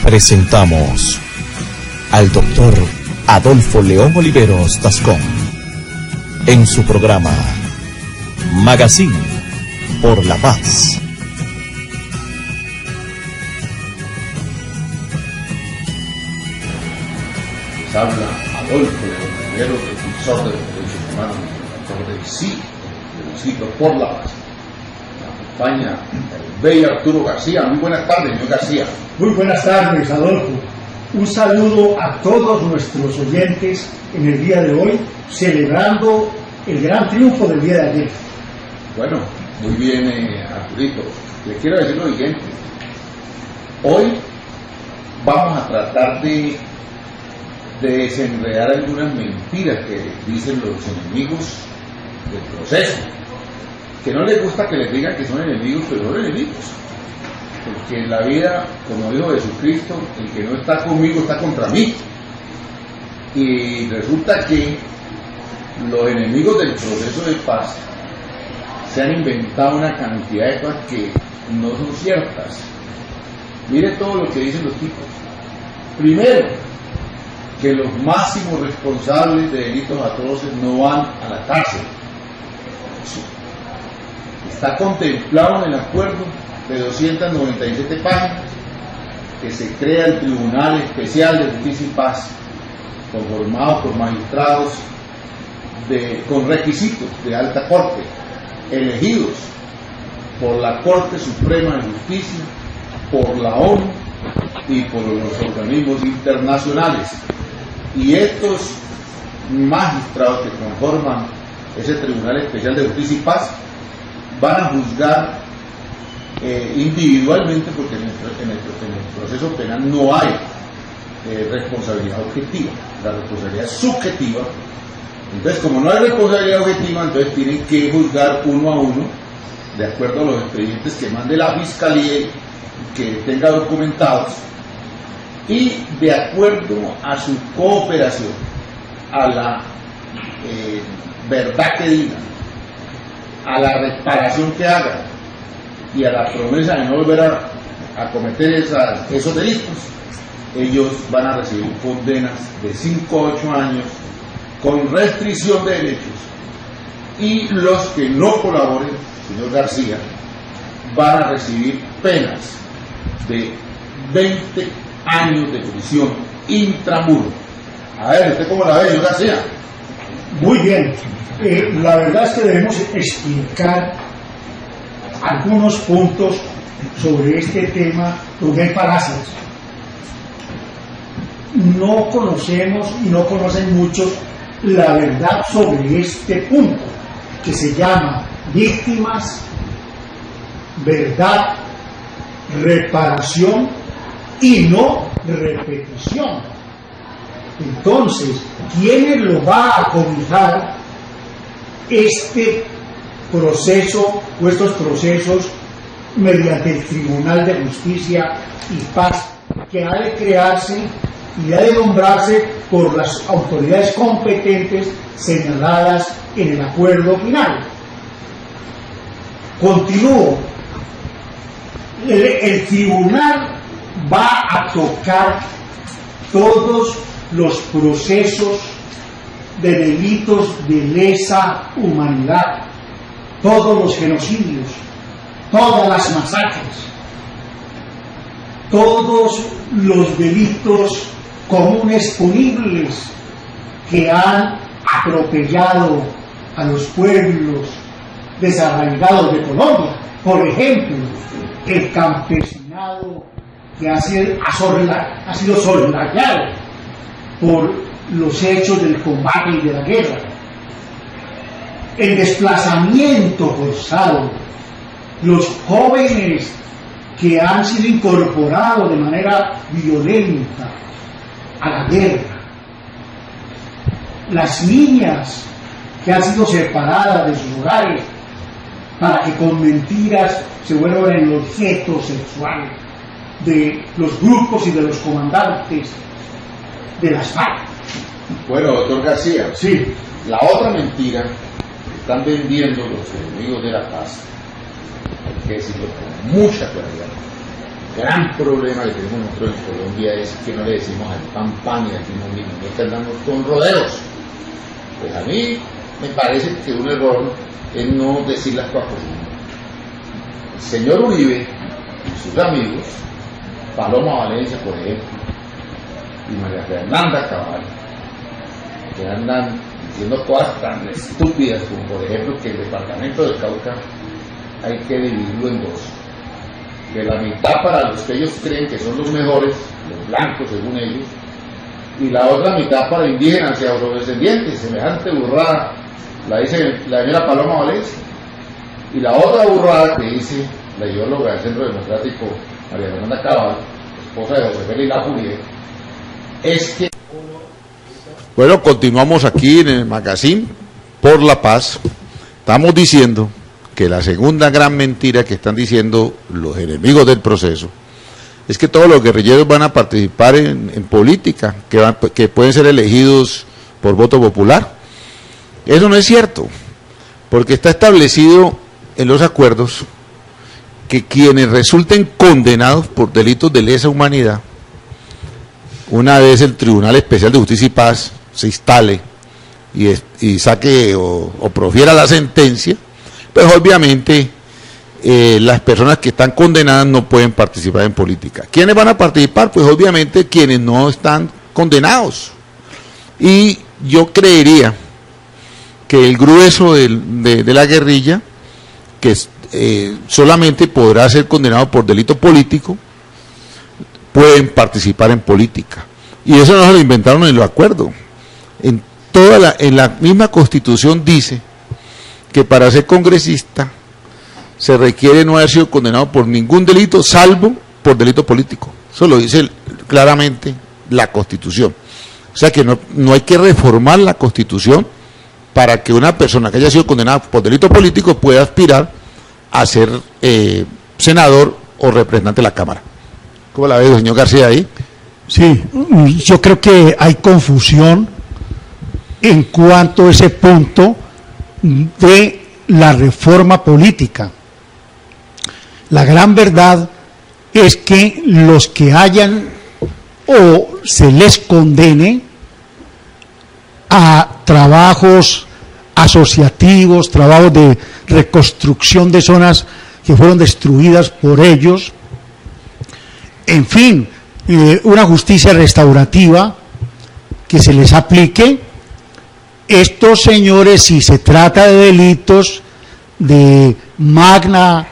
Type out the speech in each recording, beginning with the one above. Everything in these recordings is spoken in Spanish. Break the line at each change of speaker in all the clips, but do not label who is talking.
Presentamos al doctor Adolfo León Oliveros Tascón en su programa Magazine por la Paz.
Les habla Adolfo León Oliveros, defensor de los derechos humanos, defensor del sí, por la paz. Me acompaña el bello Arturo García. Muy buenas tardes, señor García.
Muy buenas tardes, Adolfo. Un saludo a todos nuestros oyentes en el día de hoy, celebrando el gran triunfo del día de ayer.
Bueno, muy bien, Arturito. Le quiero decir lo siguiente. Hoy vamos a tratar de desenredar algunas mentiras que dicen los enemigos del proceso. Que no les gusta que les digan que son enemigos, pero son enemigos. Porque en la vida, como dijo Jesucristo, el que no está conmigo está contra mí. Y resulta que los enemigos del proceso de paz se han inventado una cantidad de cosas que no son ciertas. Mire todo lo que dicen los tipos. Primero, que los máximos responsables de delitos atroces no van a la cárcel. Está contemplado en el acuerdo de 297 páginas que se crea el Tribunal Especial de Justicia y Paz, conformado por magistrados con requisitos de alta corte, elegidos por la Corte Suprema de Justicia, por la ONU y por los organismos internacionales. Y estos magistrados que conforman ese Tribunal Especial de Justicia y Paz van a juzgar individualmente, porque en el proceso penal no hay responsabilidad objetiva, la responsabilidad es subjetiva. Entonces, como no hay responsabilidad objetiva, entonces tienen que juzgar uno a uno de acuerdo a los expedientes que mande la fiscalía, que tenga documentados, y de acuerdo a su cooperación, a la verdad que digan, a la reparación que hagan y a la promesa de no volver a cometer esos delitos, ellos van a recibir condenas de 5 a 8 años con restricción de derechos, y los que no colaboren, señor García, van a recibir penas de 20 años de prisión intramuro. A ver, ¿usted cómo la ve, señor García?
Muy bien. La verdad es que debemos explicar algunos puntos sobre este tema donde hay falacias. No conocemos y no conocen muchos la verdad sobre este punto, que se llama víctimas, verdad, reparación y no repetición. Entonces, ¿quién lo va a cobijar este proceso o estos procesos mediante el Tribunal de Justicia y Paz, que ha de crearse y ha de nombrarse por las autoridades competentes señaladas en el acuerdo final? Continúo. El tribunal va a tocar todos los procesos de delitos de lesa humanidad, todos los genocidios, todas las masacres, todos los delitos comunes punibles que han atropellado a los pueblos desarraigados de Colombia. Por ejemplo, el campesinado que ha sido soslayado por los hechos del combate y de la guerra, el desplazamiento forzado, los jóvenes que han sido incorporados de manera violenta a la guerra, las niñas que han sido separadas de sus hogares para que con mentiras se vuelvan el objeto sexual de los grupos y de los comandantes de las FARC.
Bueno, doctor García,
sí,
la otra mentira que están vendiendo los enemigos de la paz, hay que decirlo con mucha claridad, gran problema que tenemos nosotros en Colombia es que no le decimos al pan pan y al vino vino, no que andamos con rodeos. Pues a mí me parece que un error es no decir las cosas por su nombre. El señor Uribe y sus amigos, Paloma Valencia, por ejemplo, y María Fernanda Cabal, que andan diciendo cosas tan estúpidas como, por ejemplo, que el departamento del Cauca hay que dividirlo en dos. De la mitad para los que ellos creen que son los mejores, los blancos según ellos, y la otra mitad para indígenas y afrodescendientes. Semejante burrada la dice la señora Paloma Valencia, y la otra burrada que dice la ideóloga del Centro Democrático María Fernanda Cabal, esposa de José Félix Lafourier, es que...
Bueno, continuamos aquí en el Magazine por la Paz. Estamos diciendo que la segunda gran mentira que están diciendo los enemigos del proceso es que todos los guerrilleros van a participar en política, que pueden ser elegidos por voto popular. Eso no es cierto, porque está establecido en los acuerdos que quienes resulten condenados por delitos de lesa humanidad, una vez el Tribunal Especial de Justicia y Paz se instale y saque o profiera la sentencia, pues obviamente las personas que están condenadas no pueden participar en política. ¿Quiénes van a participar? Pues obviamente quienes no están condenados. Y yo creería que el grueso de la guerrilla, que solamente podrá ser condenado por delito político, pueden participar en política. Y eso no se lo inventaron en los acuerdos. En la misma Constitución dice que para ser congresista se requiere no haber sido condenado por ningún delito, salvo por delito político. Eso lo dice claramente la Constitución. O sea que no hay que reformar la Constitución para que una persona que haya sido condenada por delito político pueda aspirar a ser senador o representante de la Cámara. ¿Cómo la ve, señor García, ahí?
Sí, yo creo que hay confusión en cuanto a ese punto de la reforma política. La gran verdad es que los que hayan o se les condene a trabajos asociativos, trabajos de reconstrucción de zonas que fueron destruidas por ellos, en fin, una justicia restaurativa que se les aplique. Estos señores, si se trata de delitos de magna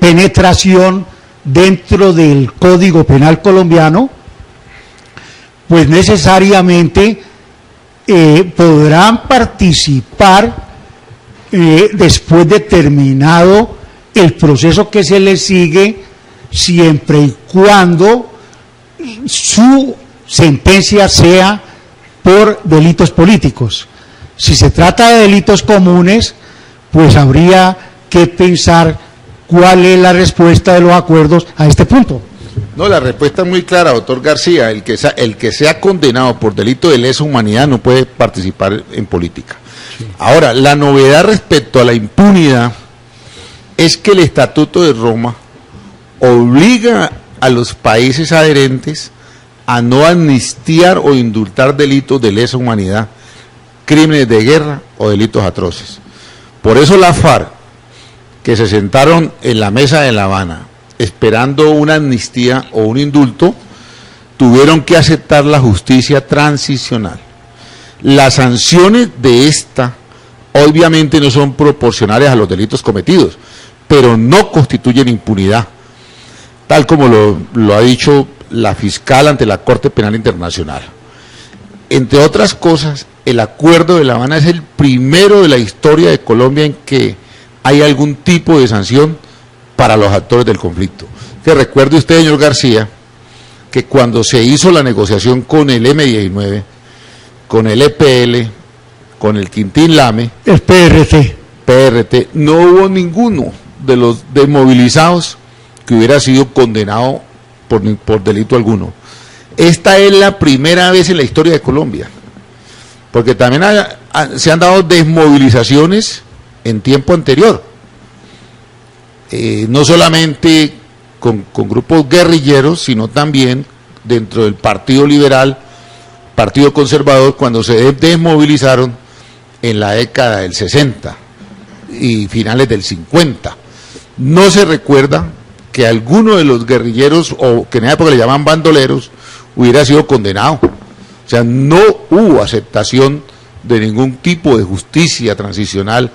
penetración dentro del Código Penal colombiano, pues necesariamente podrán participar después de terminado el proceso que se les sigue, siempre y cuando su sentencia sea por delitos políticos. Si se trata de delitos comunes, pues habría que pensar cuál es la respuesta de los acuerdos a este punto.
No, la respuesta es muy clara, doctor García. El que sea condenado por delito de lesa humanidad no puede participar en política. Sí. Ahora, la novedad respecto a la impunidad es que el Estatuto de Roma obliga a los países adherentes a no amnistiar o indultar delitos de lesa humanidad, crímenes de guerra o delitos atroces. Por eso la FARC, que se sentaron en la mesa de La Habana esperando una amnistía o un indulto, tuvieron que aceptar la justicia transicional. Las sanciones de esta obviamente no son proporcionales a los delitos cometidos, pero no constituyen impunidad, tal como lo ha dicho la fiscal ante la Corte Penal Internacional. Entre otras cosas, el Acuerdo de La Habana es el primero de la historia de Colombia en que hay algún tipo de sanción para los actores del conflicto. Que recuerde usted, señor García, que cuando se hizo la negociación con el M-19, con el EPL, con el Quintín Lame,
el
PRT, no hubo ninguno de los desmovilizados que hubiera sido condenado por delito alguno. Esta es la primera vez en la historia de Colombia, porque también se han dado desmovilizaciones en tiempo anterior, no solamente con grupos guerrilleros, sino también dentro del Partido Liberal, Partido Conservador, cuando se desmovilizaron en la década del 60 y finales del 50. No se recuerda que alguno de los guerrilleros, o que en esa época le llamaban bandoleros, hubiera sido condenado. O sea, no hubo aceptación de ningún tipo de justicia transicional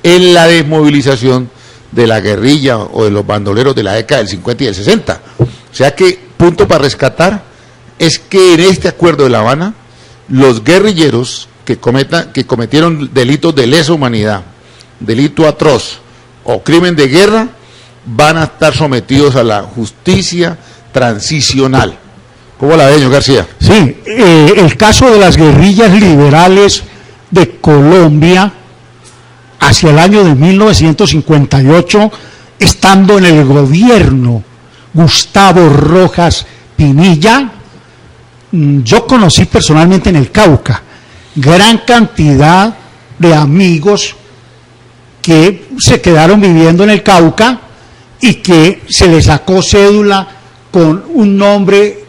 en la desmovilización de la guerrilla o de los bandoleros de la década del 50 y del 60. O sea que, punto para rescatar, es que en este acuerdo de La Habana, los guerrilleros que cometieron delitos de lesa humanidad, delito atroz o crimen de guerra, van a estar sometidos a la justicia transicional. ¿Cómo la ve, señor García?
Sí, el caso de las guerrillas liberales de Colombia hacia el año de 1958, estando en el gobierno Gustavo Rojas Pinilla, yo conocí personalmente en el Cauca gran cantidad de amigos que se quedaron viviendo en el Cauca y que se les sacó cédula con un nombre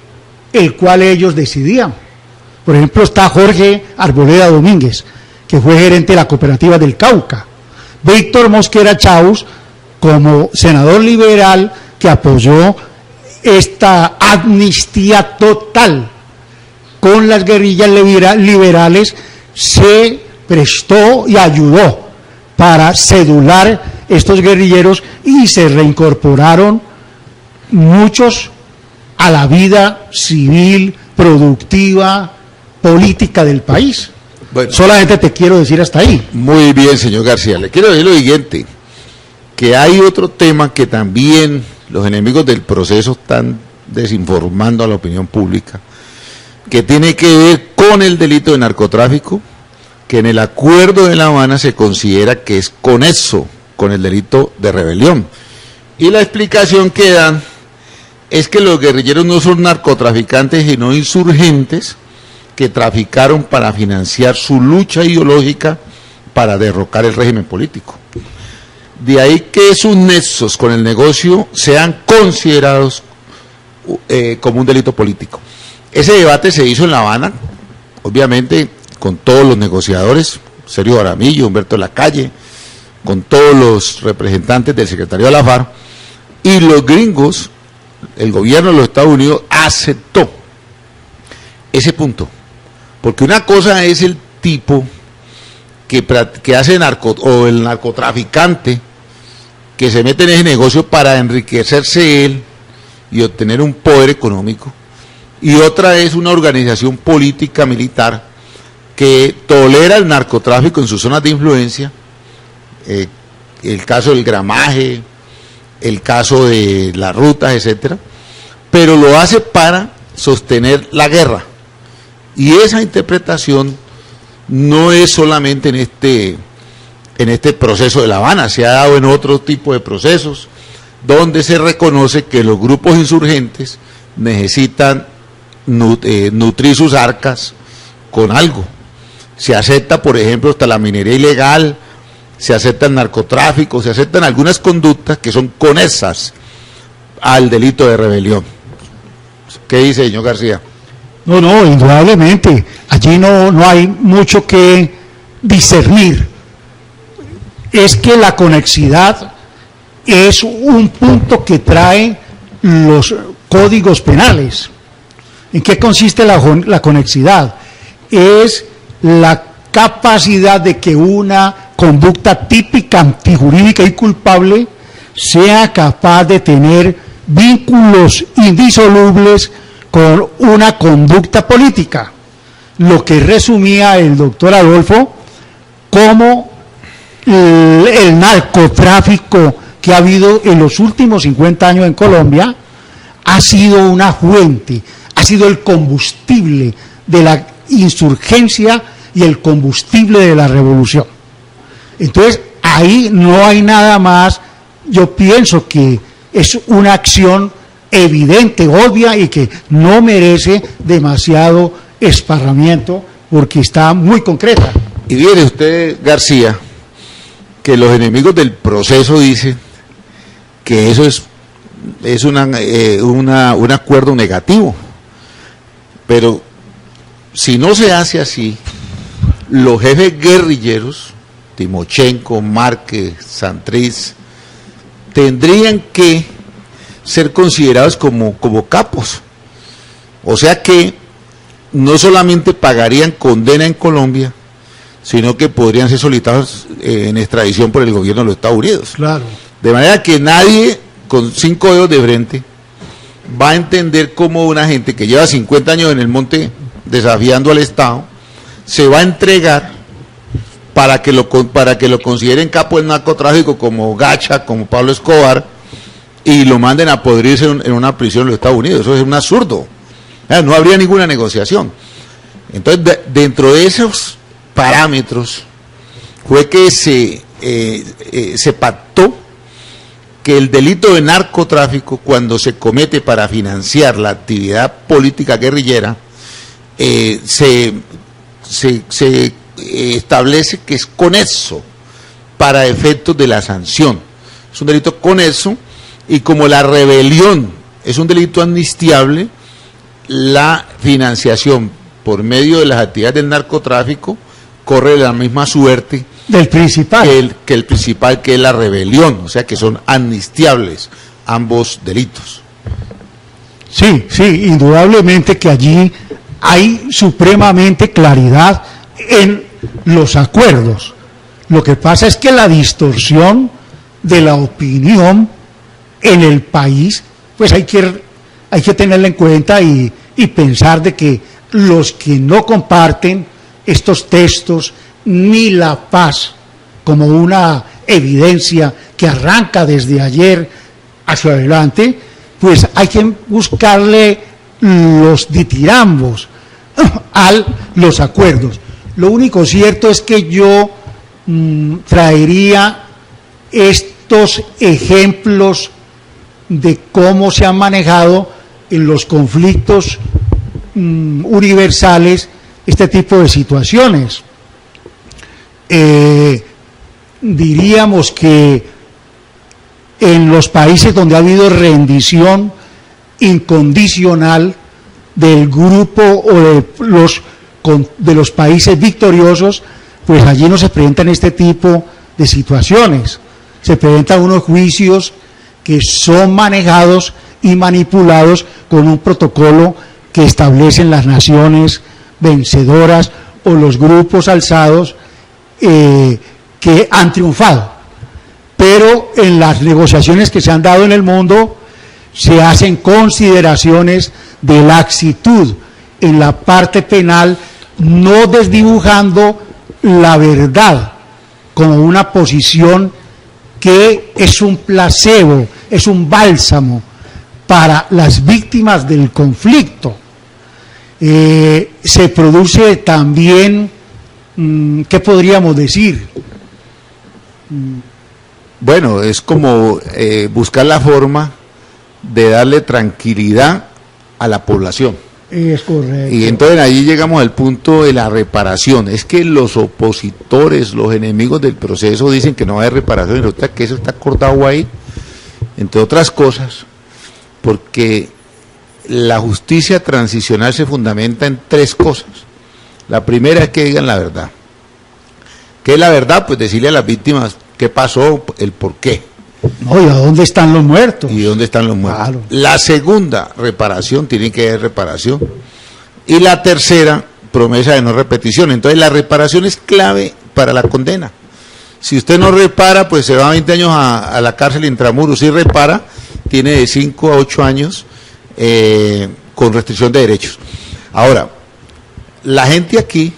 el cual ellos decidían. Por ejemplo, está Jorge Arboleda Domínguez, que fue gerente de la cooperativa del Cauca. Víctor Mosquera Chaus, como senador liberal que apoyó esta amnistía total con las guerrillas liberales, se prestó y ayudó para cedular estos guerrilleros y se reincorporaron muchos a la vida civil, productiva, política del país. Bueno, solamente te quiero decir hasta ahí.
Muy bien, señor García. Le quiero decir lo siguiente, que hay otro tema que también los enemigos del proceso están desinformando a la opinión pública, que tiene que ver con el delito de narcotráfico, que en el acuerdo de La Habana se considera que es conexo con el delito de rebelión. Y la explicación que dan es que los guerrilleros no son narcotraficantes, sino insurgentes que traficaron para financiar su lucha ideológica para derrocar el régimen político. De ahí que sus nexos con el negocio sean considerados como un delito político. Ese debate se hizo en La Habana, obviamente con todos los negociadores, Sergio Jaramillo, Humberto Lacalle, con todos los representantes del secretario de la FARC, y los gringos, el gobierno de los Estados Unidos aceptó ese punto, porque una cosa es el tipo que hace o el narcotraficante que se mete en ese negocio para enriquecerse él y obtener un poder económico, y otra es una organización política militar que tolera el narcotráfico en sus zonas de influencia, el caso del gramaje, el caso de las rutas, etcétera, pero lo hace para sostener la guerra. Y esa interpretación no es solamente en este proceso de La Habana, se ha dado en otro tipo de procesos, donde se reconoce que los grupos insurgentes necesitan nutrir sus arcas con algo. Se acepta, por ejemplo, hasta la minería ilegal, se acepta el narcotráfico, se aceptan algunas conductas que son conexas al delito de rebelión. ¿Qué dice, señor García?
No, indudablemente. Allí no hay mucho que discernir. Es que la conexidad es un punto que trae los códigos penales. ¿En qué consiste la conexidad? Es la capacidad de que una conducta típica, antijurídica y culpable sea capaz de tener vínculos indisolubles con una conducta política, lo que resumía el doctor Adolfo como el narcotráfico que ha habido en los últimos 50 años en Colombia ha sido una fuente, ha sido el combustible de la insurgencia y el combustible de la revolución. Entonces, ahí no hay nada más. Yo pienso que es una acción evidente, obvia, y que no merece demasiado esparramiento porque está muy concreta.
Y viene usted, García, que los enemigos del proceso dicen que eso es es un acuerdo negativo. Pero si no se hace así, los jefes guerrilleros, Timochenko, Márquez, Santrich, tendrían que ser considerados como capos. O sea que no solamente pagarían condena en Colombia, sino que podrían ser solicitados en extradición por el gobierno de los Estados Unidos.
Claro.
De manera que nadie con 5 dedos de frente va a entender cómo una gente que lleva 50 años en el monte desafiando al Estado se va a entregar para que lo consideren capo del narcotráfico como Gacha, como Pablo Escobar, y lo manden a podrirse en una prisión de los Estados Unidos. Eso es un absurdo. No habría ninguna negociación. Entonces, dentro de esos parámetros fue que se pactó que el delito de narcotráfico, cuando se comete para financiar la actividad política guerrillera, se establece que es conexo para efectos de la sanción. Es un delito conexo, y como la rebelión es un delito amnistiable, la financiación por medio de las actividades del narcotráfico corre la misma suerte
del principal
que el principal, que es la rebelión, o sea que son amnistiables ambos delitos.
Sí, indudablemente que allí hay supremamente claridad en los acuerdos. Lo que pasa es que la distorsión de la opinión en el país, pues hay que tenerla en cuenta y pensar de que los que no comparten estos textos ni la paz como una evidencia que arranca desde ayer hacia adelante, pues hay que buscarle los ditirambos a los acuerdos. Lo único cierto es que yo traería estos ejemplos de cómo se han manejado en los conflictos universales este tipo de situaciones. Diríamos que en los países donde ha habido rendición incondicional del grupo o de los países victoriosos, pues allí no se presentan este tipo de situaciones. Se presentan unos juicios que son manejados y manipulados con un protocolo que establecen las naciones vencedoras o los grupos alzados que han triunfado. Pero en las negociaciones que se han dado en el mundo se hacen consideraciones de laxitud en la parte penal, no desdibujando la verdad como una posición que es un placebo, es un bálsamo para las víctimas del conflicto. Se produce también, ¿qué podríamos decir?
Bueno, es como buscar la forma de darle tranquilidad a la población.
Es correcto.
Y entonces ahí llegamos al punto de la reparación. Es que los opositores, los enemigos del proceso dicen que no va a haber reparación, y resulta que eso está acordado ahí, entre otras cosas, porque la justicia transicional se fundamenta en 3 cosas. La primera es que digan la verdad. ¿Qué es la verdad? Pues decirle a las víctimas qué pasó, el por qué.
No, ¿y a dónde están los muertos?
¿Y dónde están los muertos?
Claro.
La segunda, reparación, tiene que haber reparación. Y la tercera, promesa de no repetición. Entonces la reparación es clave para la condena. Si usted no repara, pues se va a 20 años a la cárcel intramuros. Si repara, tiene de 5 a 8 años con restricción de derechos. Ahora, la gente aquí,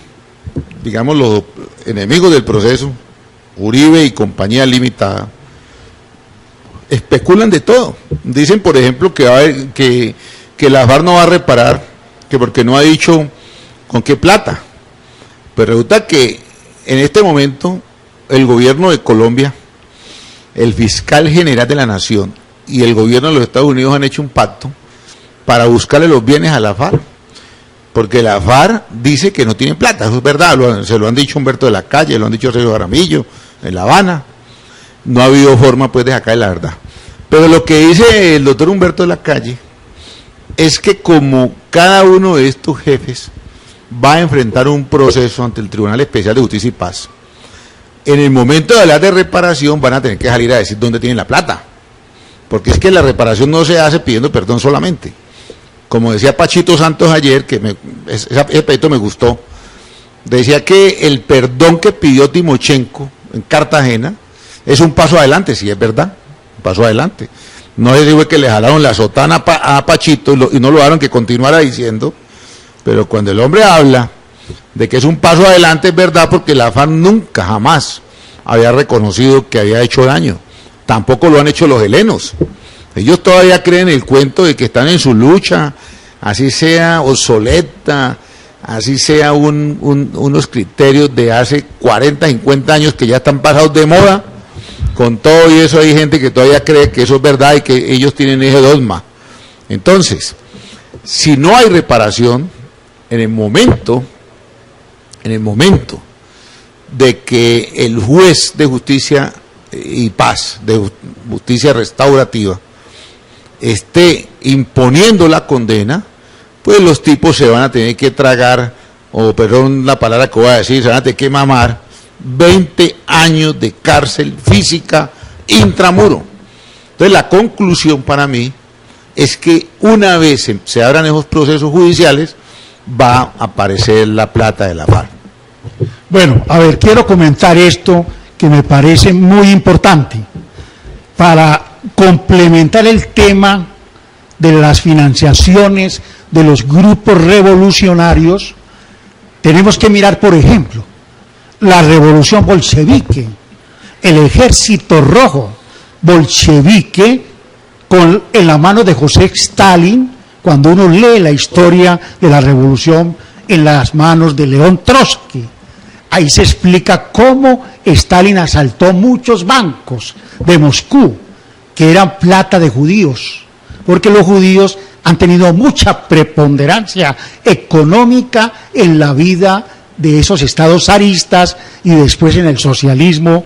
digamos los enemigos del proceso, Uribe y compañía limitada, especulan de todo. Dicen, por ejemplo, que va a haber, que la FARC no va a reparar, que porque no ha dicho con qué plata. Pero resulta que en este momento el gobierno de Colombia, el fiscal general de la nación y el gobierno de los Estados Unidos han hecho un pacto para buscarle los bienes a la FARC, porque la FARC dice que no tiene plata. Eso es verdad, se lo han dicho Humberto de la Calle, lo han dicho Sergio Jaramillo en La Habana. No ha habido forma pues de sacar la verdad. Pero lo que dice el doctor Humberto de la Calle es que como cada uno de estos jefes va a enfrentar un proceso ante el Tribunal Especial de Justicia y Paz, en el momento de hablar de reparación van a tener que salir a decir dónde tienen la plata, porque es que la reparación no se hace pidiendo perdón solamente. Como decía Pachito Santos ayer, que ese pedito me gustó, decía que el perdón que pidió Timochenko en Cartagena es un paso adelante, sí es verdad, un paso adelante. No sé si fue que le jalaron la sotana a Pachito y no lo dejaron que continuara diciendo, pero cuando el hombre habla de que es un paso adelante es verdad, porque la FARC nunca, jamás había reconocido que había hecho daño. Tampoco lo han hecho los helenos. Ellos todavía creen el cuento de que están en su lucha, así sea obsoleta, así sea unos criterios de hace 40, 50 años que ya están pasados de moda. Con todo y eso hay gente que todavía cree que eso es verdad y que ellos tienen ese dogma. Entonces, si no hay reparación, en el momento de que el juez de justicia y paz, de justicia restaurativa, esté imponiendo la condena, pues los tipos se van a tener que tragar, o perdón la palabra que voy a decir, se van a tener que mamar 20 años de cárcel física intramuro. Entonces la conclusión para mí es que una vez se abran esos procesos judiciales, va a aparecer la plata de la FARC.
Bueno, a ver, quiero comentar esto que me parece muy importante para complementar el tema de las financiaciones de los grupos revolucionarios. Tenemos que mirar, por ejemplo, la revolución bolchevique, el ejército rojo bolchevique en la mano de José Stalin, cuando uno lee la historia de la revolución en las manos de León Trotsky. Ahí se explica cómo Stalin asaltó muchos bancos de Moscú, que eran plata de judíos, porque los judíos han tenido mucha preponderancia económica en la vida de esos estados zaristas y después en el socialismo,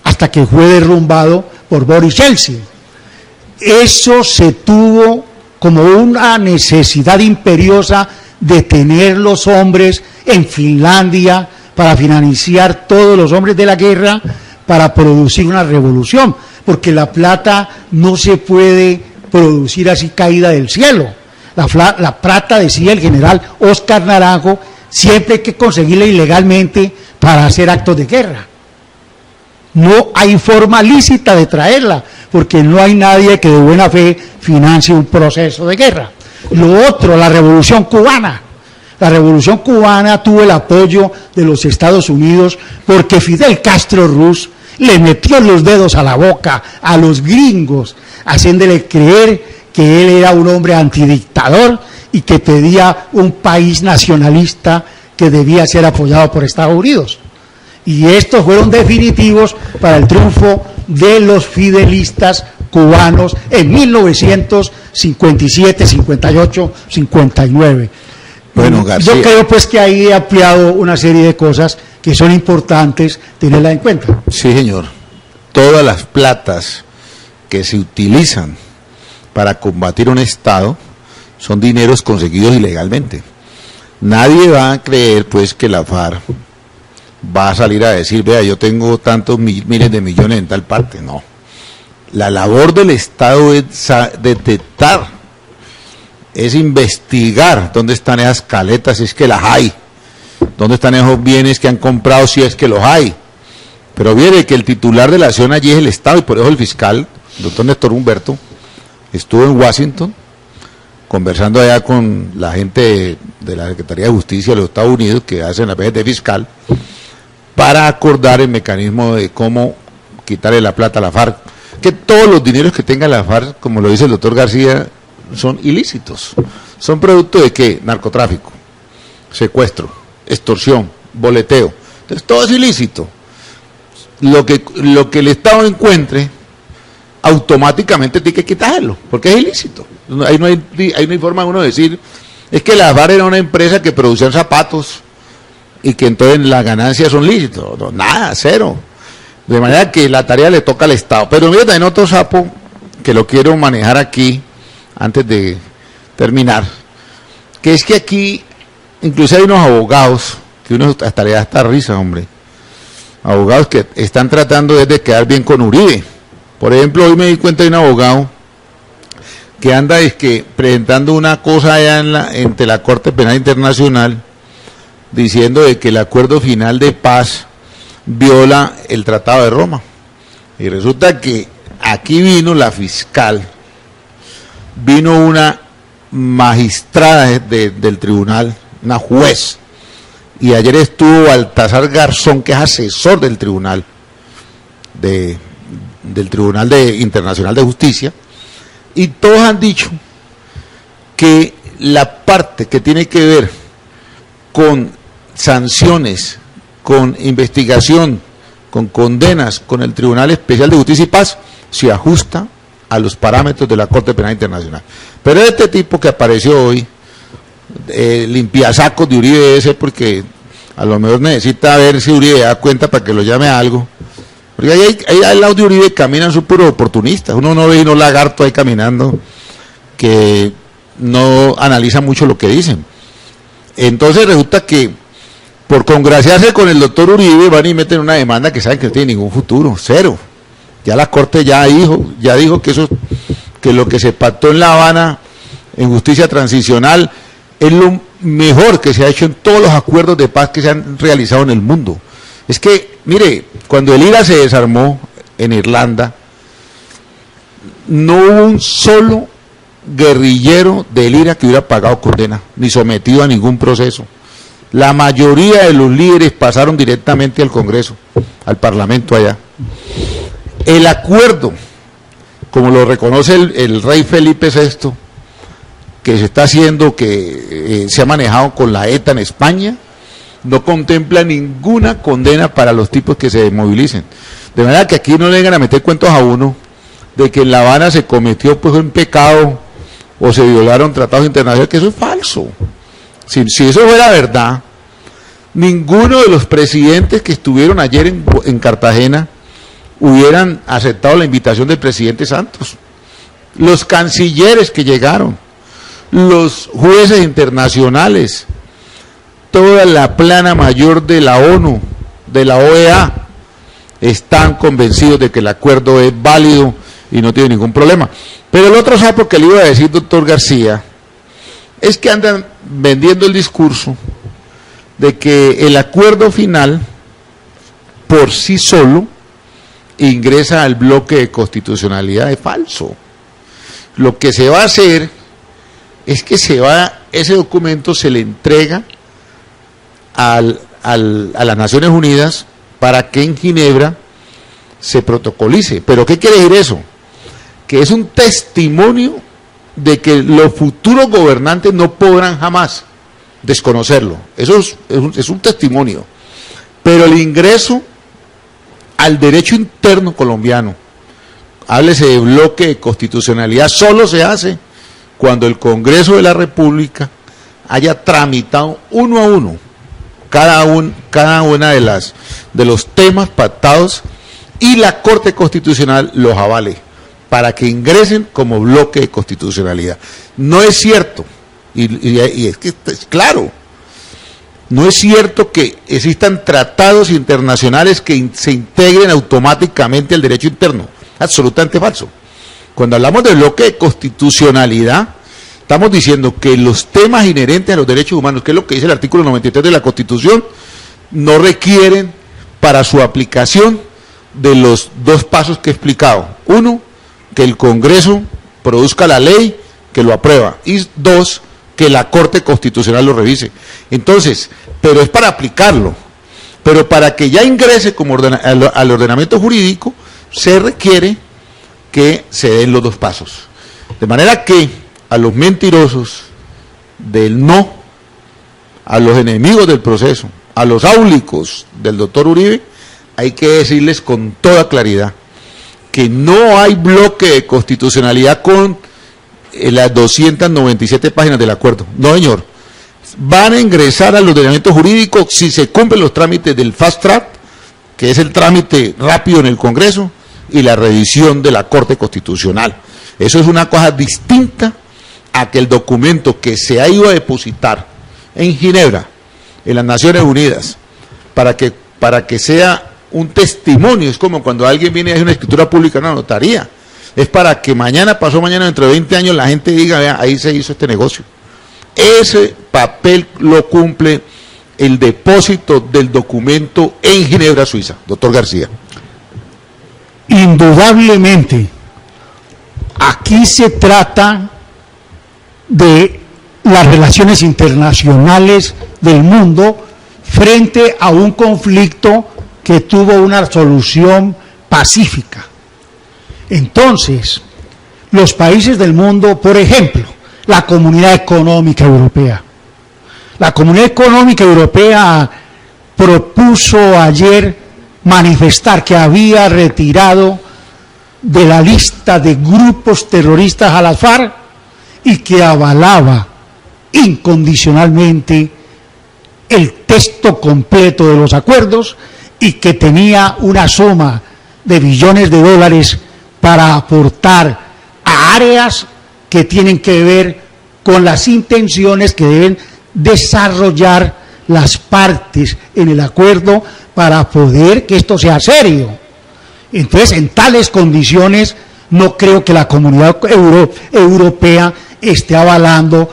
hasta que fue derrumbado por Boris Yeltsin. Eso se tuvo como una necesidad imperiosa de tener los hombres en Finlandia para financiar todos los hombres de la guerra para producir una revolución, porque la plata no se puede producir así caída del cielo. La plata, decía el general Óscar Naranjo, siempre hay que conseguirla ilegalmente para hacer actos de guerra. No hay forma lícita de traerla, porque no hay nadie que de buena fe financie un proceso de guerra. Lo otro, la Revolución Cubana. La Revolución Cubana tuvo el apoyo de los Estados Unidos porque Fidel Castro Ruz le metió los dedos a la boca a los gringos, haciéndole creer que él era un hombre antidictador y que pedía un país nacionalista que debía ser apoyado por Estados Unidos. Y estos fueron definitivos para el triunfo de los fidelistas cubanos en 1957, 58, 59.
Bueno, García,
yo creo pues que ahí he ampliado una serie de cosas que son importantes tenerla en cuenta.
Sí, señor. Todas las platas que se utilizan para combatir un Estado son dineros conseguidos ilegalmente. Nadie va a creer pues que la FARC va a salir a decir, vea, yo tengo tantos miles de millones en tal parte. No. La labor del Estado es detectar, es investigar dónde están esas caletas, si es que las hay, dónde están esos bienes que han comprado, si es que los hay. Pero viene que el titular de la acción allí es el Estado, y por eso el fiscal, el doctor Néstor Humberto, estuvo en Washington conversando allá con la gente de la Secretaría de Justicia de los Estados Unidos, que hacen la vez de fiscal, para acordar el mecanismo de cómo quitarle la plata a la FARC, que todos los dineros que tenga la FARC, como lo dice el doctor García, son ilícitos. Son producto de ¿qué? Narcotráfico, secuestro, extorsión, boleteo. Entonces todo es ilícito. Lo que el Estado encuentre, automáticamente tiene que quitarlo, porque es ilícito. Ahí no hay forma de uno decir, es que la FARC era una empresa que producía zapatos y que entonces las ganancias son lícitos. No, nada, cero. De manera que la tarea le toca al Estado. Pero mira también otro sapo que lo quiero manejar aquí, antes de terminar, que es que aquí, incluso hay unos abogados, que uno hasta le da hasta risa, hombre, abogados que están tratando de quedar bien con Uribe. Por ejemplo, hoy me di cuenta de un abogado que anda presentando una cosa allá ante la Corte Penal Internacional, diciendo de que el acuerdo final de paz viola el Tratado de Roma. Y resulta que aquí vino la fiscal, vino una magistrada del tribunal, una juez, y ayer estuvo Baltasar Garzón, que es asesor del Tribunal Internacional de Justicia, y todos han dicho que la parte que tiene que ver con sanciones, con investigación, con condenas, con el Tribunal Especial de Justicia y Paz, se ajusta a los parámetros de la Corte Penal Internacional. Pero este tipo que apareció hoy, limpiasacos de Uribe debe ser porque a lo mejor necesita ver si Uribe da cuenta para que lo llame a algo. Porque ahí al lado de Uribe caminan sus puros oportunistas. Uno no ve unos lagartos ahí caminando que no analizan mucho lo que dicen. Entonces resulta que por congraciarse con el doctor Uribe van y meten una demanda que saben que no tiene ningún futuro, cero. Ya la Corte ya dijo que lo que se pactó en La Habana en justicia transicional es lo mejor que se ha hecho en todos los acuerdos de paz que se han realizado en el mundo. Es que, mire, cuando el IRA se desarmó en Irlanda, no hubo un solo guerrillero del IRA que hubiera pagado condena, ni sometido a ningún proceso. La mayoría de los líderes pasaron directamente al Congreso, al Parlamento allá. El acuerdo, como lo reconoce el rey Felipe VI, que se está haciendo, que se ha manejado con la ETA en España, no contempla ninguna condena para los tipos que se movilicen. De manera que aquí no le vengan a meter cuentos a uno de que en La Habana se cometió pues un pecado o se violaron tratados internacionales, que eso es falso. Si eso fuera verdad, ninguno de los presidentes que estuvieron ayer en Cartagena hubieran aceptado la invitación del presidente Santos. Los cancilleres que llegaron, los jueces internacionales, toda la plana mayor de la ONU, de la OEA, están convencidos de que el acuerdo es válido y no tiene ningún problema. Pero el otro sapo que le iba a decir, doctor García, es que andan vendiendo el discurso de que el acuerdo final por sí solo ingresa al bloque de constitucionalidad. Es falso. Lo que se va a hacer es que ese documento se le entrega a las Naciones Unidas para que en Ginebra se protocolice. ¿Pero qué quiere decir eso? Que es un testimonio de que los futuros gobernantes no podrán jamás desconocerlo. Eso es un testimonio. Pero el ingreso al derecho interno colombiano, háblese de bloque de constitucionalidad, solo se hace cuando el Congreso de la República haya tramitado uno a uno cada una de los temas pactados y la Corte Constitucional los avale para que ingresen como bloque de constitucionalidad. No es cierto, y es que es claro, no es cierto que existan tratados internacionales que se integren automáticamente al derecho interno. Absolutamente falso. Cuando hablamos de bloque de constitucionalidad, estamos diciendo que los temas inherentes a los derechos humanos, que es lo que dice el artículo 93 de la Constitución, no requieren para su aplicación de los dos pasos que he explicado. Uno, que el Congreso produzca la ley que lo aprueba. Y dos, que la Corte Constitucional lo revise. Entonces, pero es para aplicarlo. Pero para que ya ingrese como al ordenamiento jurídico, se requiere que se den los dos pasos. De manera que a los mentirosos del no, a los enemigos del proceso, a los áulicos del doctor Uribe, hay que decirles con toda claridad que no hay bloque de constitucionalidad con las 297 páginas del acuerdo. No, señor. Van a ingresar al ordenamiento jurídico si se cumplen los trámites del fast track, que es el trámite rápido en el Congreso, y la revisión de la Corte Constitucional. Eso es una cosa distinta a que el documento que se ha ido a depositar en Ginebra, en las Naciones Unidas, para que sea un testimonio. Es como cuando alguien viene a hacer una escritura pública en una notaría. Es para que mañana, pasó mañana, dentro de 20 años, la gente diga, vea, ahí se hizo este negocio. Ese papel lo cumple el depósito del documento en Ginebra, Suiza. Doctor García.
Indudablemente, aquí se trata de las relaciones internacionales del mundo frente a un conflicto que tuvo una solución pacífica. Entonces, los países del mundo, por ejemplo, la Comunidad Económica Europea. La Comunidad Económica Europea propuso ayer manifestar que había retirado de la lista de grupos terroristas a las FARC y que avalaba incondicionalmente el texto completo de los acuerdos y que tenía una suma de billones de dólares para aportar a áreas que tienen que ver con las intenciones que deben desarrollar las partes en el acuerdo para poder que esto sea serio. Entonces, en tales condiciones, no creo que la Comunidad Europea esté avalando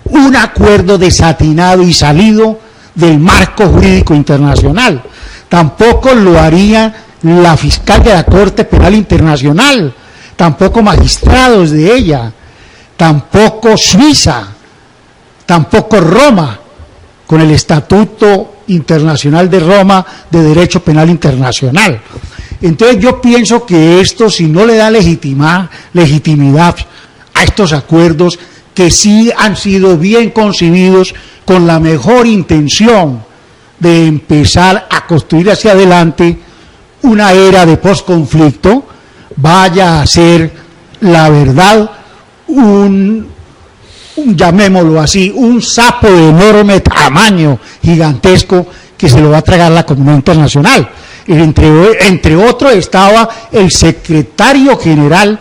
un acuerdo desatinado y salido del marco jurídico internacional. Tampoco lo haría la fiscal de la Corte Penal Internacional, tampoco magistrados de ella, tampoco Suiza, tampoco Roma, con el Estatuto Internacional de Roma de Derecho Penal Internacional. Entonces yo pienso que esto, si no le da legitimidad a estos acuerdos, que sí han sido bien concebidos con la mejor intención de empezar a construir hacia adelante una era de posconflicto, vaya a ser la verdad llamémoslo así, un sapo de enorme tamaño, gigantesco, que se lo va a tragar la comunidad internacional. Entre otros estaba el secretario general,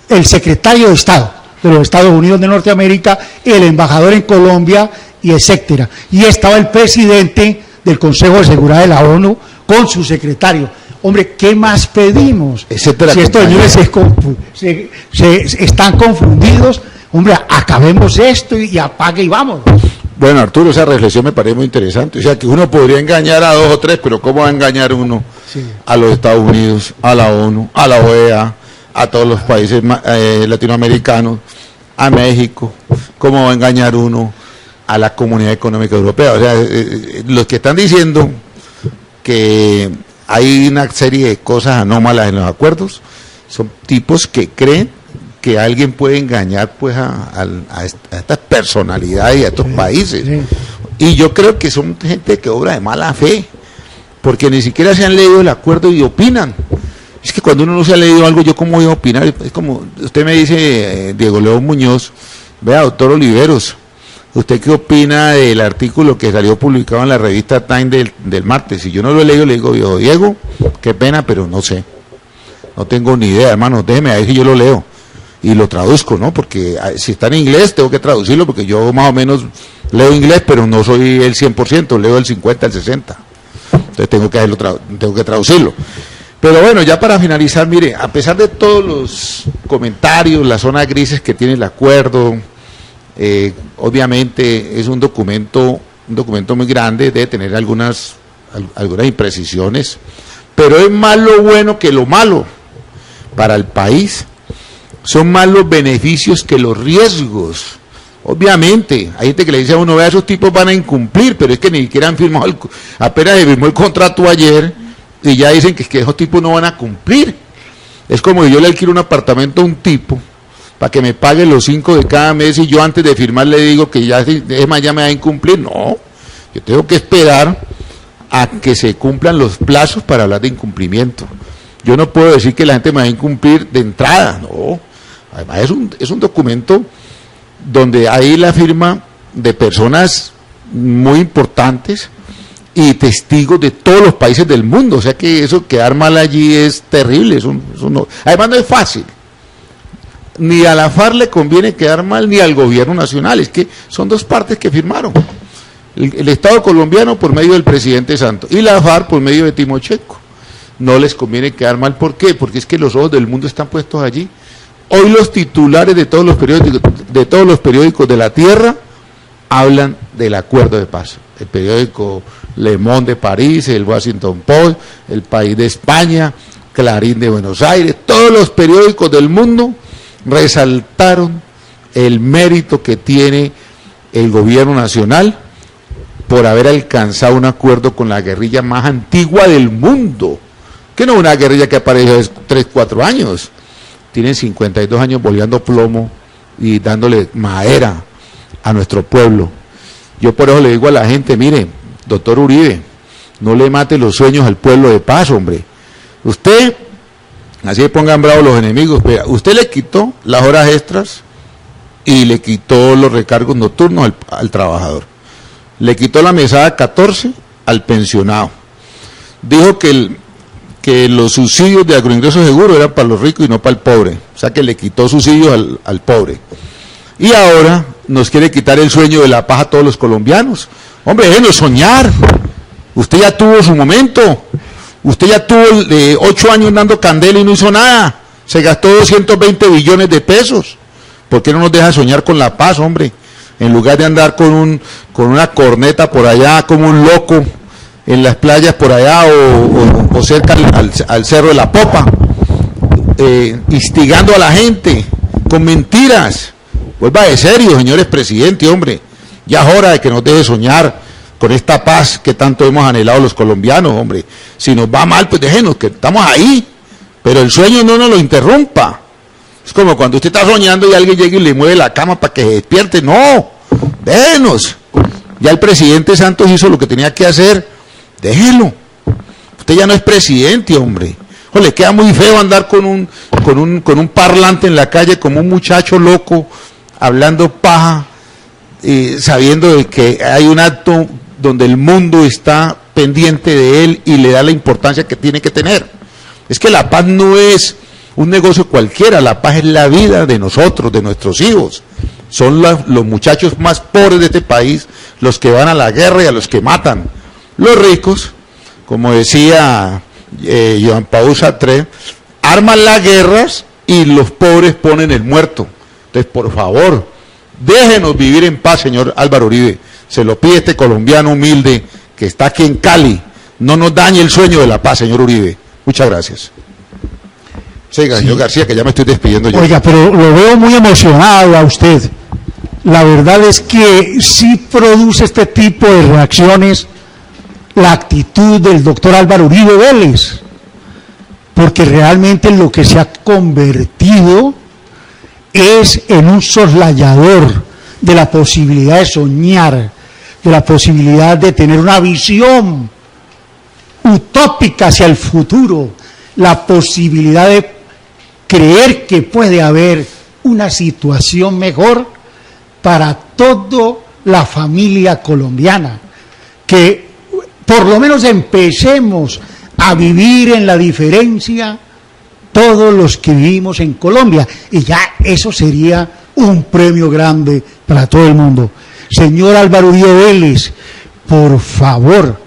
el secretario de Estado de los Estados Unidos de Norteamérica, el embajador en Colombia, y etcétera. Y estaba el presidente del Consejo de Seguridad de la ONU con su secretario. Hombre, ¿qué más pedimos?
Etcétera,
si estos señores están confundidos, hombre, acabemos esto y apague y vamos.
Bueno, Arturo, esa reflexión me parece muy interesante. O sea, que uno podría engañar a 2 o 3, pero ¿cómo va a engañar uno a los Estados Unidos, a la ONU, a la OEA, a todos los países latinoamericanos, a México? ¿Cómo va a engañar uno a la Comunidad Económica Europea? O sea, los que están diciendo que hay una serie de cosas anómalas en los acuerdos son tipos que creen que alguien puede engañar pues a estas personalidades y a estos países. Y yo creo que son gente que obra de mala fe, porque ni siquiera se han leído el acuerdo y opinan. Es que cuando uno no se ha leído algo, ¿yo cómo voy a opinar? Es como, usted me dice, Diego León Muñoz, vea, doctor Oliveros, ¿usted qué opina del artículo que salió publicado en la revista Time del martes? Si yo no lo he leído, le digo, yo, Diego, qué pena, pero no sé. No tengo ni idea, hermano, déjeme ahí si yo lo leo. Y lo traduzco, ¿no? Porque si está en inglés, tengo que traducirlo, porque yo más o menos leo inglés, pero no soy el 100%, leo el 50, el 60. Entonces tengo que traducirlo. Pero bueno, ya para finalizar, mire, a pesar de todos los comentarios, las zonas grises que tiene el acuerdo, obviamente es un documento muy grande, debe tener algunas imprecisiones, pero es más lo bueno que lo malo para el país. Son más los beneficios que los riesgos. Obviamente, hay gente que le dice a uno, vea, esos tipos van a incumplir, pero es que ni siquiera han firmado, apenas se firmó el contrato ayer, y ya dicen que esos tipos no van a cumplir. Es como que yo le alquilo un apartamento a un tipo, para que me pague los 5 de cada mes, y yo antes de firmar le digo que ya me va a incumplir. No, yo tengo que esperar a que se cumplan los plazos para hablar de incumplimiento. Yo no puedo decir que la gente me va a incumplir de entrada, no. Además es un documento donde hay la firma de personas muy importantes y testigos de todos los países del mundo. O sea que eso, quedar mal allí es terrible. Además no es fácil. ni a la FARC le conviene quedar mal, ni al gobierno nacional. Es que son dos partes que firmaron. El Estado colombiano por medio del presidente Santos y la FARC por medio de Timochenko. No les conviene quedar mal. ¿Por qué? Porque es que los ojos del mundo están puestos allí. Hoy los titulares de todos los periódicos de la tierra hablan del acuerdo de paz. El periódico Le Monde de París, el Washington Post, el País de España, Clarín de Buenos Aires, todos los periódicos del mundo resaltaron el mérito que tiene el gobierno nacional por haber alcanzado un acuerdo con la guerrilla más antigua del mundo, que no es una guerrilla que apareció hace 3, 4 años, tienen 52 años boleando plomo y dándole madera a nuestro pueblo. Yo por eso le digo a la gente, mire, doctor Uribe, no le mate los sueños al pueblo de paz, hombre. Usted, así pongan bravos los enemigos, pero usted le quitó las horas extras y le quitó los recargos nocturnos al trabajador. Le quitó la mesada 14 al pensionado. Dijo que los subsidios de agroingreso seguro eran para los ricos y no para el pobre. O sea que le quitó subsidios al pobre. Y ahora nos quiere quitar el sueño de la paz a todos los colombianos. Hombre, déjenos soñar. Usted ya tuvo su momento. Usted ya tuvo 8 años dando candela y no hizo nada. Se gastó 220 billones de pesos. ¿Por qué no nos deja soñar con la paz, hombre? En lugar de andar con una corneta por allá como un loco en las playas por allá o cerca al Cerro de la Popa, instigando a la gente con mentiras. Vuelva de serio, señores presidentes, hombre. Ya es hora de que nos deje soñar con esta paz que tanto hemos anhelado los colombianos, hombre. Si nos va mal, pues déjenos, que estamos ahí. Pero el sueño no nos lo interrumpa. Es como cuando usted está soñando y alguien llega y le mueve la cama para que se despierte. No, déjenos. Ya el presidente Santos hizo lo que tenía que hacer. Déjelo. Usted ya no es presidente, hombre. O le queda muy feo andar con un parlante en la calle como un muchacho loco, hablando paja, sabiendo de que hay un acto donde el mundo está pendiente de él y le da la importancia que tiene que tener. Es que la paz no es un negocio cualquiera, la paz es la vida de nosotros, de nuestros hijos. Son los muchachos más pobres de este país los que van a la guerra y a los que matan. Los ricos, como decía Joan Paul Sartre, arman las guerras y los pobres ponen el muerto. Entonces, por favor, déjenos vivir en paz, señor Álvaro Uribe. Se lo pide este colombiano humilde que está aquí en Cali. No nos dañe el sueño de la paz, señor Uribe. Muchas gracias. Siga, señor García, que ya me estoy despidiendo yo.
Oiga, pero lo veo muy emocionado a usted. La verdad es que sí produce este tipo de reacciones la actitud del doctor Álvaro Uribe Vélez, porque realmente lo que se ha convertido es en un soslayador de la posibilidad de soñar, de la posibilidad de tener una visión utópica hacia el futuro, la posibilidad de creer que puede haber una situación mejor para toda la familia colombiana, que por lo menos empecemos a vivir en la diferencia todos los que vivimos en Colombia, y ya eso sería un premio grande para todo el mundo. Señor Álvaro Uribe Vélez, por favor,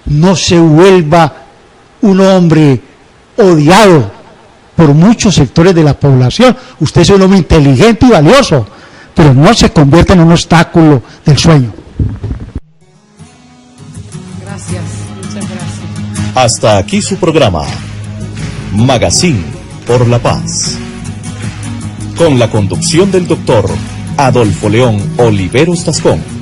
no se vuelva un hombre odiado por muchos sectores de la población. Usted es un hombre inteligente y valioso, pero no se convierta en un obstáculo del sueño.
Gracias, muchas gracias.
Hasta aquí su programa, Magazine por la Paz, con la conducción del doctor Adolfo León Oliveros Tascón.